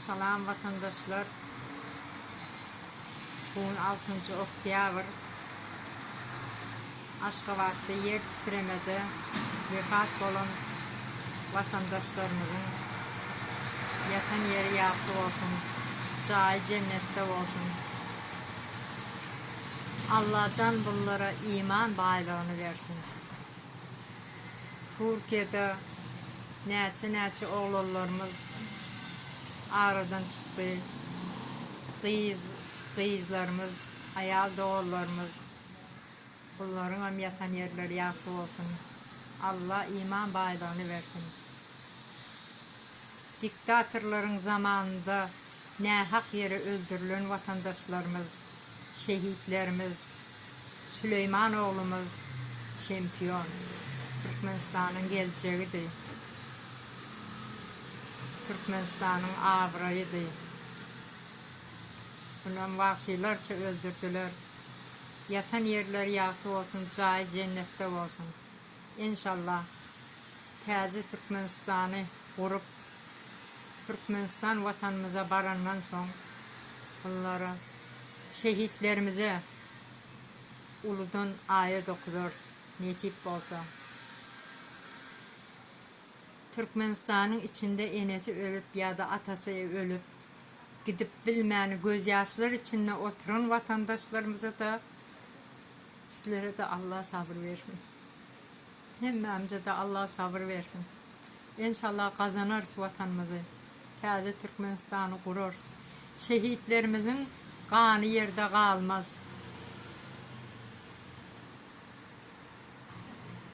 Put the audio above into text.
Salam vatandaşlar. Bugün 6. oktyabr. Aşgabat'ta yer titremedi. Vefat olan vatandaşlarımızın yatan yeri yaklı olsun. Cahil cennette olsun. Allah can bunlara iman bayrağını versin. Türkiye'de neçe oğullarımız ağrıdan çıktı. Kıyızlarımız, ayal doğullarımız, bunların yatan yerleri yaklı olsun. Allah iman bayrağını versin. Diktatörlerin zamanında ne hak yere öldürülen vatandaşlarımız, şehitlerimiz, Süleyman oğlumuz şampiyon. Türkmenistan'ın geleceğiydi. Türkmenistan'ın avrayıydı. Bundan vahşilerce öldürdüler. Yatan yerler yaklı olsun, cahil cennette olsun. İnşallah təzə Türkmenistan'ı kurup Türkmenistan vatanımıza barandan son bunlara şehitlerimize uludan ayet okuyoruz. Necip olsa. Türkmenistan'ın içinde enesi ölüp ya da atası ölüp gidip bilmeyeni gözyaşlar içinde oturan vatandaşlarımıza da sizlere de Allah sabır versin. Hemmemize de Allah sabır versin. İnşallah kazanırız vatanımızı. Təzə Türkmenistan'ı kururuz. Şehitlerimizin kanı yerde kalmaz.